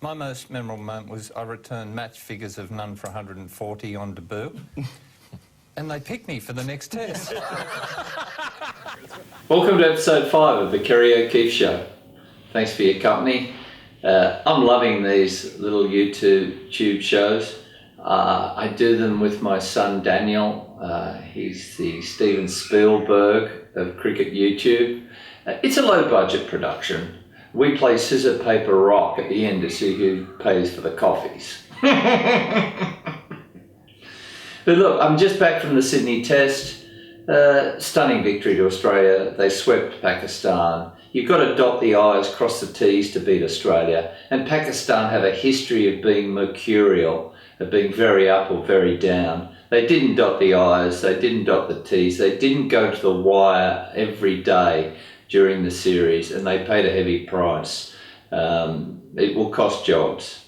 My most memorable moment was I returned match figures of none for 140 on debut, and they picked me for the next test. Welcome to episode 5 of the Kerry O'Keefe Show. Thanks for your company. I'm loving these little YouTube shows. I do them with my son Daniel. He's the Steven Spielberg of cricket YouTube. It's a low budget production. We play scissor, paper, rock at the end to see who pays for the coffees. But look, I'm just back from the Sydney Test. Stunning victory to Australia. They swept Pakistan. You've got to dot the I's, cross the T's to beat Australia. And Pakistan have a history of being mercurial, of being very up or very down. They didn't dot the I's, they didn't dot the T's, they didn't go to the wire every day during the series, and they paid a heavy price. It will cost jobs.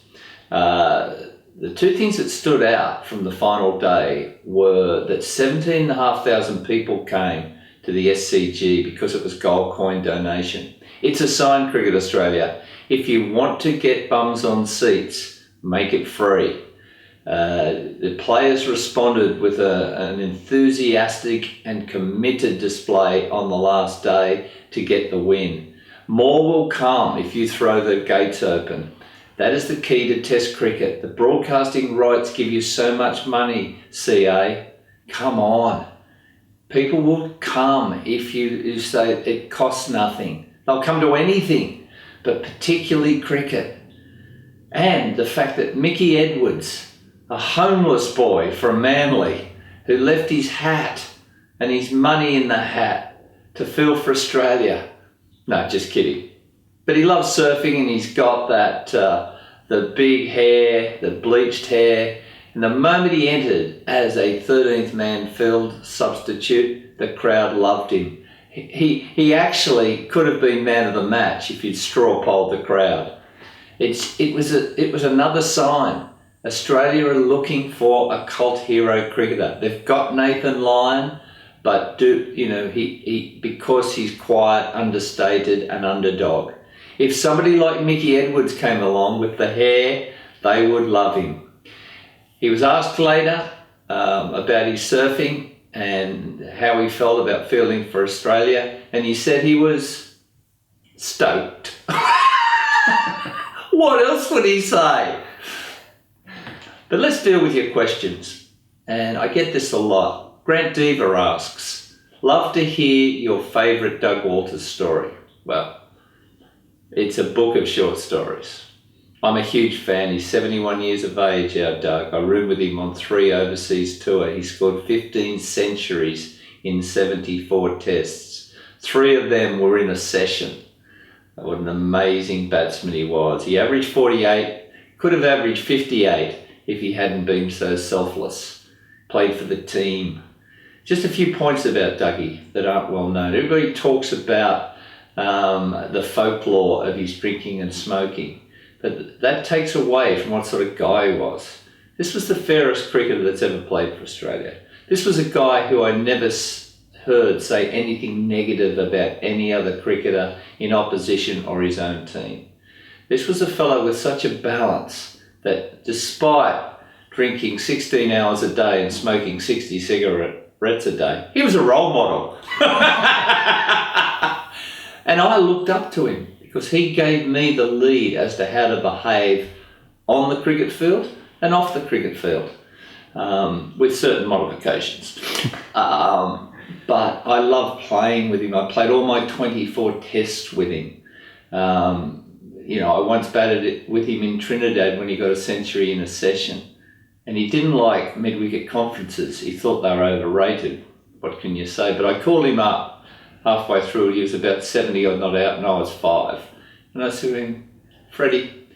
The two things that stood out from the final day were that 17,500 people came to the SCG because it was gold coin donation. It's a sign, Cricket Australia. If you want to get bums on seats, make it free. The players responded with an enthusiastic and committed display on the last day to get the win. More will come if you throw the gates open. That is the key to Test cricket. The broadcasting rights give you so much money, CA. Come on. People will come if you say it costs nothing. They'll come to anything, but particularly cricket. And the fact that Mickey Edwards, a homeless boy from Manly, who left his hat and his money in the hat to fill for Australia. No, just kidding. But he loves surfing, and he's got that, the big hair, the bleached hair. And the moment he entered as a 13th man field substitute, the crowd loved him. He actually could have been man of the match if he'd straw polled the crowd. It was another sign. Australia are looking for a cult hero cricketer. They've got Nathan Lyon, but because he's quiet, understated, and underdog. If somebody like Mickey Edwards came along with the hair, they would love him. He was asked later about his surfing and how he felt about fielding for Australia, and he said he was stoked. What else would he say? But let's deal with your questions. And I get this a lot. Grant Diva asks, love to hear your favourite Doug Walters story. Well, it's a book of short stories. I'm a huge fan. He's 71 years of age, our Doug. I roomed with him on 3 overseas tours. He scored 15 centuries in 74 tests. 3 of them were in a session. What an amazing batsman he was. He averaged 48, could have averaged 58 if he hadn't been so selfless. Played for the team. Just a few points about Dougie that aren't well known. Everybody talks about the folklore of his drinking and smoking, but that takes away from what sort of guy he was. This was the fairest cricketer that's ever played for Australia. This was a guy who I never heard say anything negative about any other cricketer in opposition or his own team. This was a fellow with such a balance that despite drinking 16 hours a day and smoking 60 cigarettes a day, he was a role model. And I looked up to him because he gave me the lead as to how to behave on the cricket field and off the cricket field, with certain modifications. But I loved playing with him. I played all my 24 tests with him. I once batted it with him in Trinidad when he got a century in a session. And he didn't like mid-wicket conferences. He thought they were overrated. What can you say? But I called him up halfway through. He was about 70 odd not out, and I was 5. And I said to him, Freddie,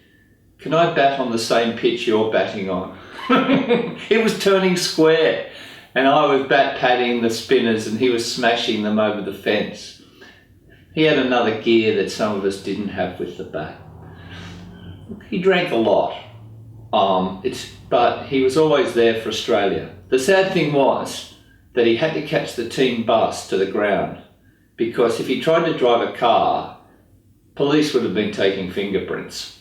can I bat on the same pitch you're batting on? It was turning square. And I was bat padding the spinners and he was smashing them over the fence. He had another gear that some of us didn't have with the bat. He drank a lot, but he was always there for Australia. The sad thing was that he had to catch the team bus to the ground because if he tried to drive a car, police would have been taking fingerprints.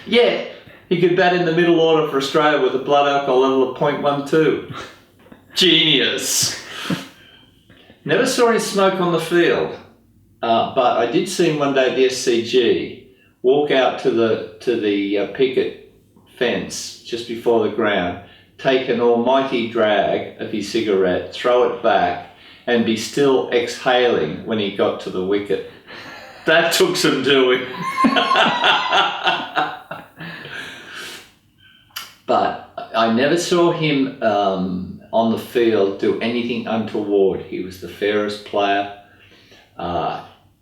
Yet, he could bat in the middle order for Australia with a blood alcohol level of 0.12. Genius. Never saw him smoke on the field, but I did see him one day at the SCG walk out to the picket fence just before the ground, take an almighty drag of his cigarette, throw it back, and be still exhaling when he got to the wicket. That took some doing. But I never saw him on the field do anything untoward. He was the fairest player.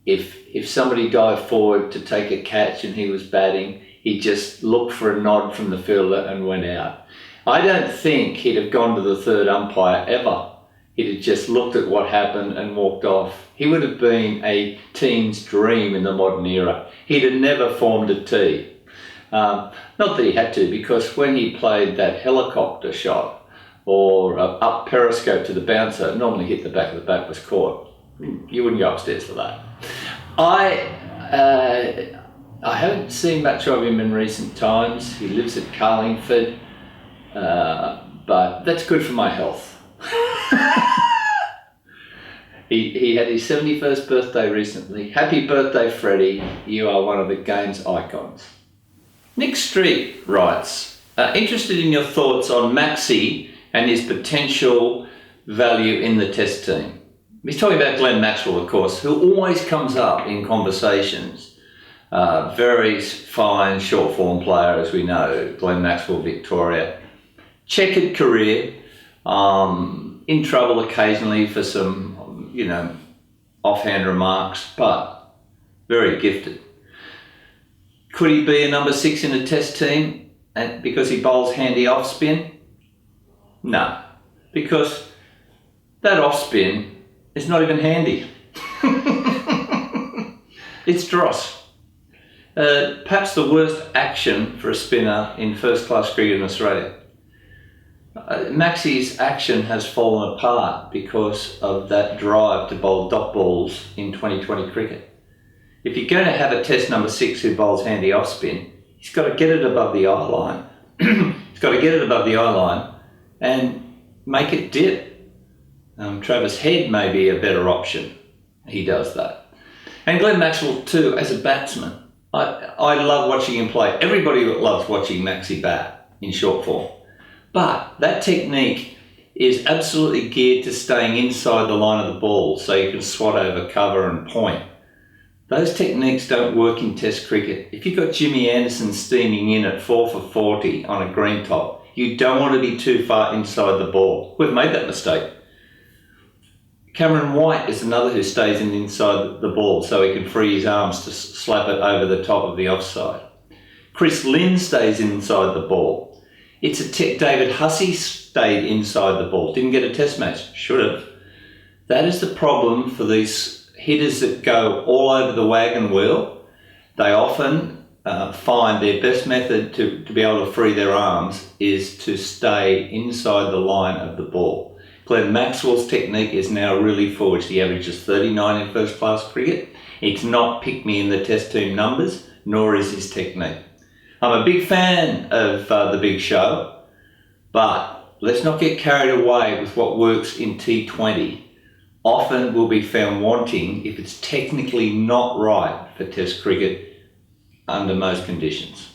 If somebody dived forward to take a catch and he was batting, he just looked for a nod from the fielder and went out. I don't think he'd have gone to the third umpire ever. He'd have just looked at what happened and walked off. He would have been a team's dream in the modern era. He'd have never formed a tee. Not that he had to, because when he played that helicopter shot or up periscope to the bouncer, normally hit the back of the bat, was caught. You wouldn't go upstairs for that. I haven't seen much of him in recent times. He lives at Carlingford, but that's good for my health. He had his 71st birthday recently. Happy birthday, Freddie. You are one of the game's icons. Nick Street writes, interested in your thoughts on Maxi and his potential value in the Test team. He's talking about Glenn Maxwell, of course, who always comes up in conversations. Very fine short form player, as we know, Glenn Maxwell, Victoria. Checkered career, in trouble occasionally for some, offhand remarks, but very gifted. Could he be a number 6 in a Test team and because he bowls handy off spin? No, because that off spin is not even handy. It's dross. Perhaps the worst action for a spinner in first class cricket in Australia. Maxi's action has fallen apart because of that drive to bowl dot balls in 2020 cricket. If you're going to have a Test number 6 who bowls handy off spin, he's got to get it above the eye line. He's got to get it above the eye line and make it dip. Travis Head may be a better option. He does that. And Glenn Maxwell too, as a batsman. I love watching him play. Everybody loves watching Maxi bat in short form. But that technique is absolutely geared to staying inside the line of the ball so you can swat over cover and point. Those techniques don't work in Test cricket. If you've got Jimmy Anderson steaming in at 4 for 40 on a green top, you don't want to be too far inside the ball. We've made that mistake. Cameron White is another who stays inside the ball so he can free his arms to slap it over the top of the offside. Chris Lynn stays inside the ball. It's David Hussey stayed inside the ball. Didn't get a Test match. Should have. That is the problem for these hitters that go all over the wagon wheel. They often find their best method to be able to free their arms is to stay inside the line of the ball. Glenn Maxwell's technique is now really forged. He averages 39 in first class cricket. It's not pick me in the Test team numbers, nor is his technique. I'm a big fan of The Big Show, but let's not get carried away with what works in T20. Often will be found wanting if it's technically not right for Test cricket under most conditions.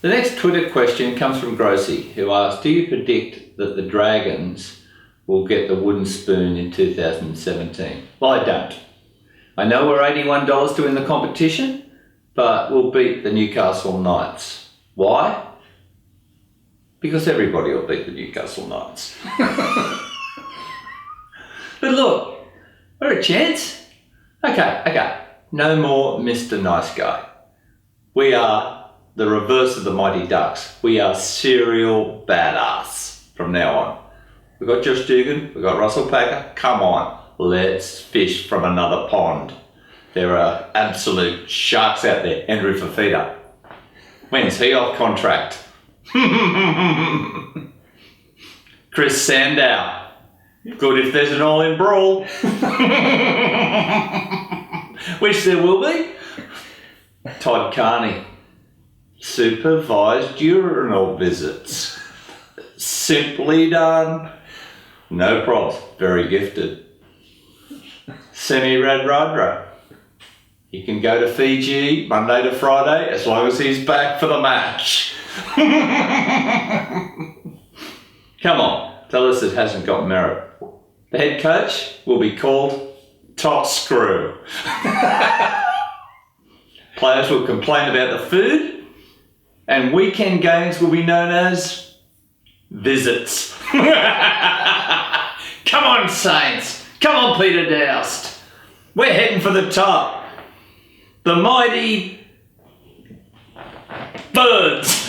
The next Twitter question comes from Grossi, who asks, do you predict that the Dragons will get the wooden spoon in 2017? Well, I don't. I know we're $81 to win the competition, but we'll beat the Newcastle Knights. Why? Because everybody will beat the Newcastle Knights. But look, we're a chance. Okay. No more Mr. Nice Guy. We are the reverse of the Mighty Ducks. We are serial badass from now on. We've got Josh Dugan, we've got Russell Packer. Come on, let's fish from another pond. There are absolute sharks out there. Andrew Fafita. When's he off contract? Chris Sandow. Good if there's an all-in brawl. Which there will be. Todd Carney. Supervised urinal visits. Simply done. No props. Very gifted. Semi-Rad Radra. He can go to Fiji Monday to Friday as long as he's back for the match. Come on, tell us it hasn't got merit. The head coach will be called Top Screw. Players will complain about the food, and weekend games will be known as visits. Come on, Saints. Come on, Peter Doust. We're heading for the top. The mighty birds.